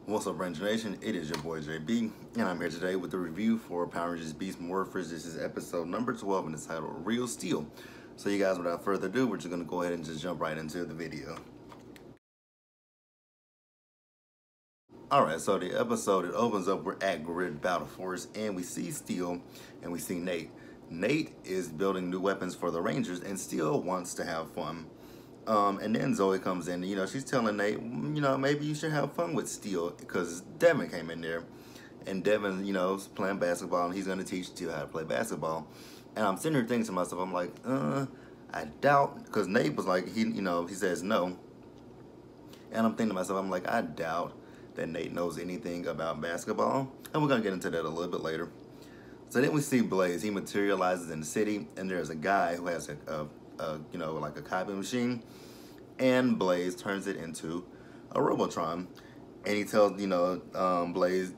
What's up, Ranger Nation? It is your boy JB, and I'm here today with the review for Power Rangers Beast Morphers. This is episode number 12, and it's titled Real Steel. So you guys, without further ado, we're just going to go ahead and just jump right into the video. Alright, so the episode, it opens up, we're at Grid Battle Force, and we see Steel, and we see Nate. Nate is building new weapons for the Rangers, and Steel wants to have fun. And then Zoe comes in, she's telling Nate, maybe you should have fun with Steel, because Devin came in there. And Devin, is playing basketball, and he's going to teach Steel how to play basketball. And I'm sitting here thinking to myself, I'm like, I doubt, because Nate was like, he says no. And I'm thinking to myself, I'm like, I doubt that Nate knows anything about basketball. And we're going to get into that a little bit later. So then we see Blaze. He materializes in the city, and there's a guy who has like a copy machine, and Blaze turns it into a Robotron. And he tells, Blaze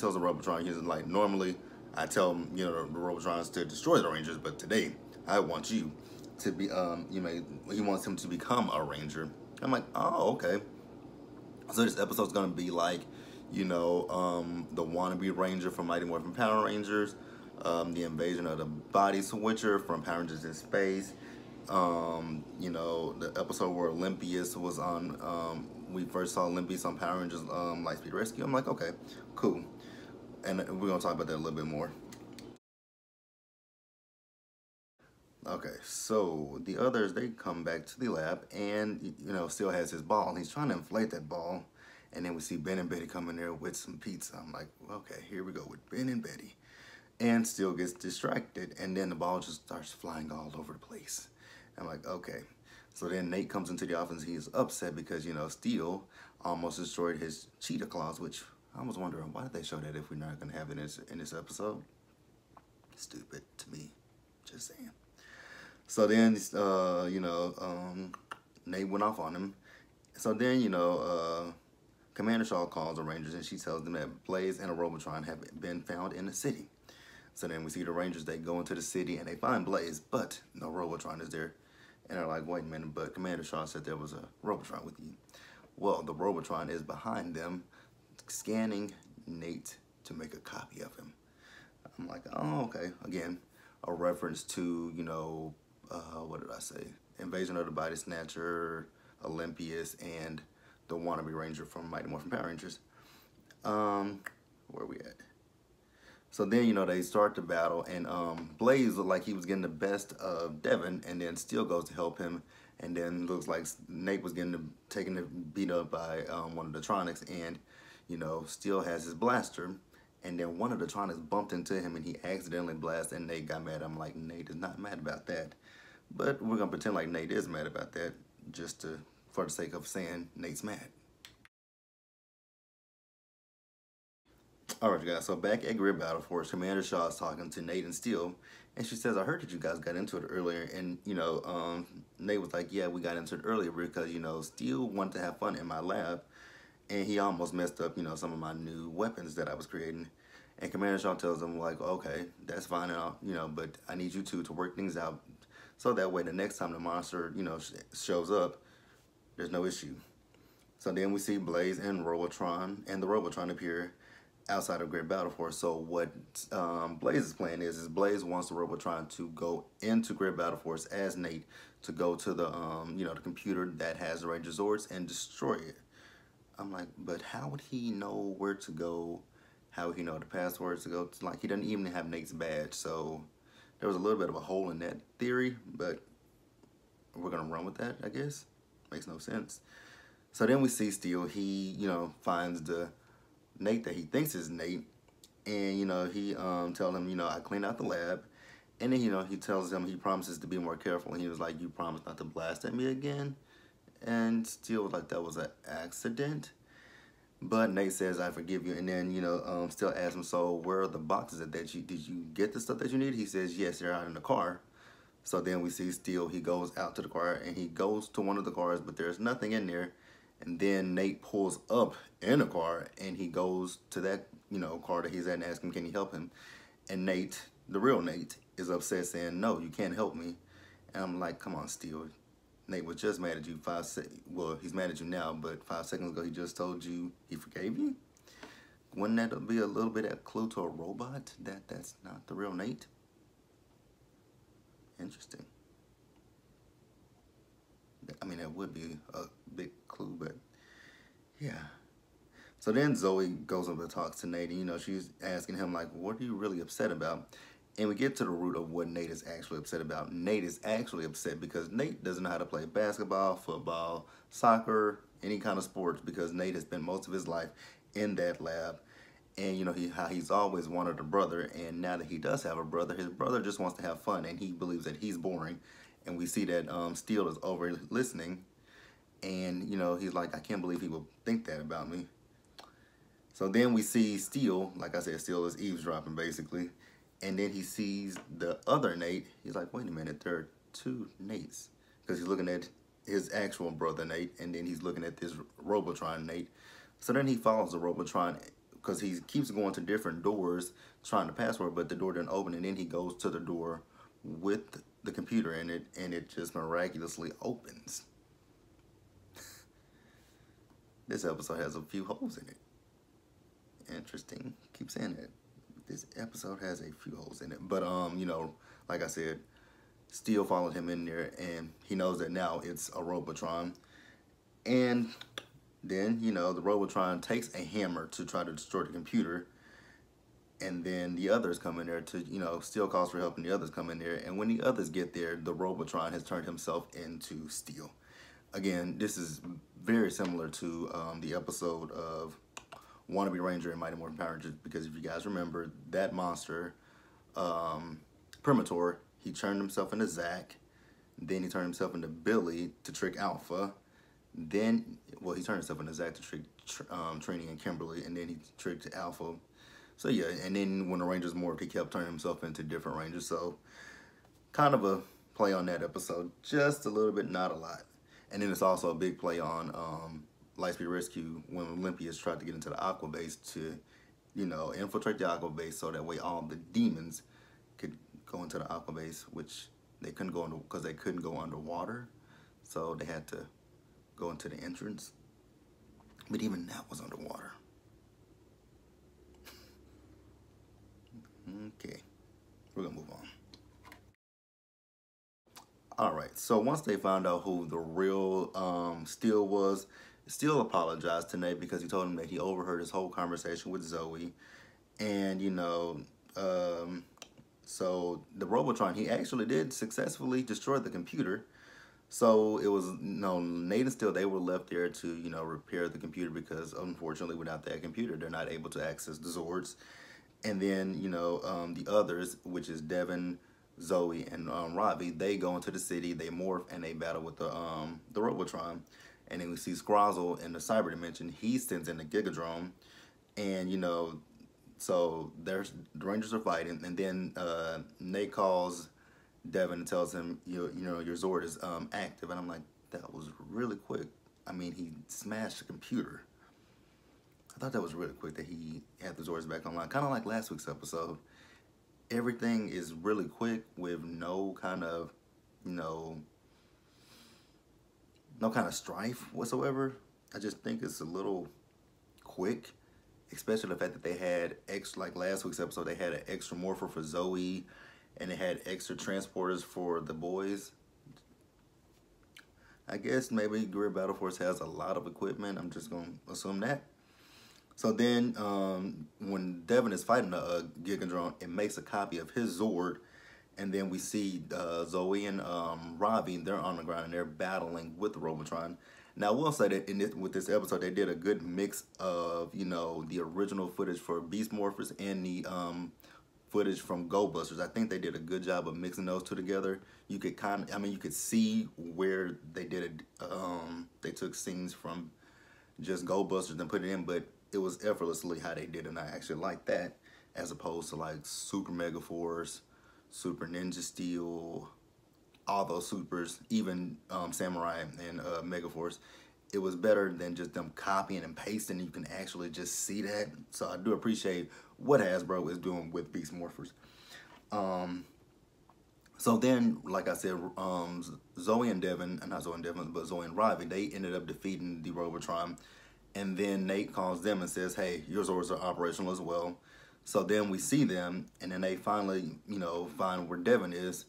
tells the Robotron, he's like, normally I tell him, the Robotrons to destroy the Rangers, but today I want you to be, he wants him to become a Ranger. I'm like, oh, okay. So this episode's gonna be like, the wannabe Ranger from Mighty Morphin Power Rangers, the invasion of the Body Switcher from Power Rangers in Space, the episode where Olympius was on, we first saw Olympius on Power Rangers Lightspeed Rescue. I'm like, okay, cool. And we're gonna talk about that a little bit more. Okay, so the others, they come back to the lab, and, Steel has his ball, and he's trying to inflate that ball. And then we see Ben and Betty come in there with some pizza. I'm like, okay, here we go with Ben and Betty. And Steel gets distracted, and then the ball just starts flying all over the place. I'm like, okay. So then Nate comes into the office. He's upset because, Steel almost destroyed his cheetah claws, which I was wondering, why did they show that if we're not going to have it in this episode? Stupid to me, just saying. So then, Nate went off on him. So then, Commander Shaw calls the Rangers, and she tells them that Blaze and a Robotron have been found in the city. So then we see the Rangers, they go into the city, and they find Blaze, but no Robotron is there. And they're like, wait a minute, but Commander Shaw said there was a Robotron with you. Well, the Robotron is behind them, scanning Nate to make a copy of him. I'm like, oh, okay. Again, a reference to, what did I say? Invasion of the Body Snatcher, Olympius, and the wannabe Ranger from Mighty Morphin Power Rangers. Where are we at? So then, they start the battle, and Blaze looked like he was getting the best of Devin, and then Steel goes to help him, and then looks like Nate was taken beat up by one of the Tronics, and, Steel has his blaster, and then one of the Tronics bumped into him, and he accidentally blasted, and Nate got mad. I'm like, Nate is not mad about that. But we're going to pretend like Nate is mad about that, just for the sake of saying Nate's mad. Alright, you guys, so back at Grid Battle Force, Commander Shaw is talking to Nate and Steel, and she says, I heard that you guys got into it earlier, and, Nate was like, yeah, we got into it earlier because, Steel wanted to have fun in my lab, and he almost messed up, some of my new weapons that I was creating. And Commander Shaw tells him, like, okay, that's fine, and but I need you two to work things out, so that way the next time the monster, shows up, there's no issue. So then we see Blaze and Robotron, and the Robotron appear outside of Grid Battle Force. So what Blaze's plan is Blaze wants the Robotron to go into Grid Battle Force as Nate to go to the the computer that has the Ranger Zords and destroy it. I'm like, but how would he know where to go? How would he know the passwords to go to? Like, he doesn't even have Nate's badge. So there was a little bit of a hole in that theory, but we're gonna run with that, I guess. Makes no sense. So then we see Steel. He finds the Nate that he thinks is Nate, and he tells him, I cleaned out the lab, and then he tells him he promises to be more careful, and he was like, you promise not to blast at me again? And Steel was like, that was an accident. But Nate says, I forgive you. And then Steel asks him, so where are the boxes that did you get the stuff that you need? He says, yes, they're out in the car. So then we see Steel, he goes out to the car, and he goes to one of the cars, but there's nothing in there. And then Nate pulls up in a car, and he goes to that, car that he's at and asks him, can he help him? And Nate, the real Nate, is upset saying, no, you can't help me. And I'm like, come on, Steel. Nate was just mad at you well, he's mad at you now, but 5 seconds ago he just told you he forgave you. Wouldn't that be a little bit of a clue to a robot that that's not the real Nate? Interesting. I mean, that would be a big clue, but yeah. So then Zoe goes over and talks to Nate, and, you know, she's asking him, like, what are you really upset about? And we get to the root of what Nate is actually upset about. Nate is actually upset because Nate doesn't know how to play basketball, football, soccer, any kind of sports, because Nate has spent most of his life in that lab. And, you know, how he's always wanted a brother, and now that he does have a brother, his brother just wants to have fun, and he believes that he's boring. And we see that Steele is over listening, and, you know, he's like, I can't believe he would think that about me. So then we see Steele, like I said, Steele is eavesdropping, basically. And then he sees the other Nate. He's like, wait a minute, there are two Nates. Because he's looking at his actual brother, Nate, and then he's looking at this Robotron Nate. So then he follows the Robotron because he keeps going to different doors trying to password, but the door didn't open. And then he goes to the door with the computer in it, and it just miraculously opens. This episode has a few holes in it. Interesting. Keep saying that. This episode has a few holes in it. But, you know, like I said, Steele followed him in there, and he knows that now it's a Robotron. And then, you know, the Robotron takes a hammer to try to destroy the computer. And then the others come in there to, you know, Steele calls for help, and the others come in there. And when the others get there, the Robotron has turned himself into Steele. Again, this is very similar to the episode of Wannabe Ranger and Mighty Morphin Power Rangers, because if you guys remember, that monster, Primator, he turned himself into Zack, then he turned himself into Billy to trick Alpha, then, well, he turned himself into Zack to trick Trini and Kimberly, and then he tricked Alpha. So yeah, and then when the Rangers morphed, he kept turning himself into different Rangers, so kind of a play on that episode, just a little bit, not a lot. And then it's also a big play on Lightspeed Rescue when Olympius tried to get into the Aqua Base to, you know, infiltrate the Aqua Base so that way all the demons could go into the Aqua Base, which they couldn't go into because they couldn't go underwater. So they had to go into the entrance. But even that was underwater. Okay, we're gonna move on. All right, so once they found out who the real Steele was, Steele apologized to Nate because he told him that he overheard his whole conversation with Zoe. And, you know, so the Robotron, he actually did successfully destroy the computer. So it was, you know, Nate and Steele, they were left there to, you know, repair the computer because, unfortunately, without that computer, they're not able to access the Zords. And then, you know, the others, which is Devin, Zoe, and Robbie, they go into the city, they morph, and they battle with the Robotron. And then we see Scrozzle in the cyber dimension. He sends in the Gigadrome, and, you know, so the Rangers are fighting, and then Nate calls Devin and tells him, you know, your Zord is active, and I'm like, that was really quick. I mean, he smashed the computer. I thought that was really quick that he had the Zords back online, kind of like last week's episode. Everything is really quick with no kind of, you know, no kind of strife whatsoever. I just think it's a little quick, especially the fact that they had extra, like last week's episode, they had an extra morpher for Zoe, and they had extra transporters for the boys. I guess maybe Guerrilla Battle Force has a lot of equipment. I'm just going to assume that. So then when Devin is fighting the Gigadrone, it makes a copy of his Zord. And then we see Zoe and Robbie, they're on the ground and they're battling with the Robotron. Now, I will say that with this episode, they did a good mix of, you know, the original footage for Beast Morphers and the footage from Go Busters. I think they did a good job of mixing those two together. You could you could see where they did it. They took scenes from just Go Busters and put it in, but it was effortlessly how they did it, and I actually like that, as opposed to like Super Mega Force, Super Ninja Steel, all those supers, even Samurai and Mega Force. It was better than just them copying and pasting. You can actually just see that. So I do appreciate what Hasbro is doing with Beast Morphers. So then, like I said, Zoe and Devin, not Zoe and Devin, but Zoe and Ravi, they ended up defeating the Robotron. And then Nate calls them and says, hey, your Zords are operational as well. So then we see them, and then they finally, find where Devin is.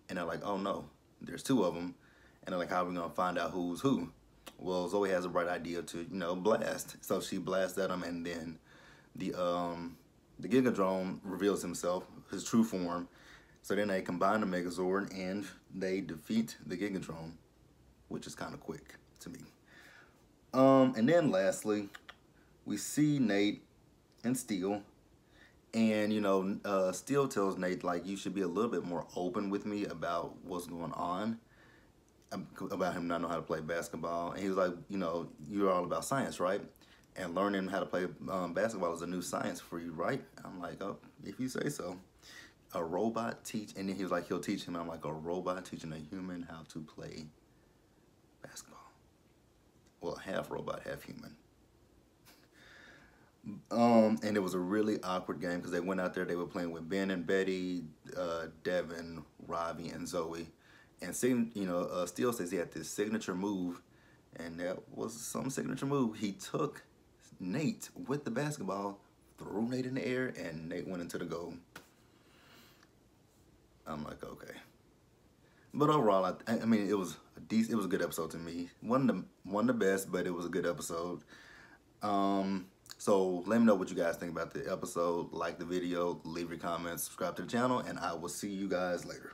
And they're like, oh no, there's two of them. And they're like, how are we going to find out who's who? Well, Zoe has a bright idea to, blast. So she blasts at him, and then the Gigadrone reveals himself, his true form. So then they combine the Megazord and they defeat the Gigadrone, which is kind of quick to me. And then lastly, we see Nate and Steel. And, Steel tells Nate, like, you should be a little bit more open with me about what's going on, about him not knowing how to play basketball. And he was like, you're all about science, right? And learning how to play basketball is a new science for you, right? I'm like, oh, if you say so. A robot teach, and then he was like, he'll teach him. I'm like, a robot teaching a human how to play basketball. Well, half robot, half human. And it was a really awkward game because they went out there, they were playing with Ben and Betty, Devin, Ravi, and Zoe. And Steel says he had this signature move, and that was some signature move. He took Nate with the basketball, threw Nate in the air, and Nate went into the goal. I'm like, okay. But overall, I mean, it was it was a good episode to me. One of the best, but it was a good episode. So let me know what you guys think about the episode. Like the video, leave your comments, subscribe to the channel, and I will see you guys later.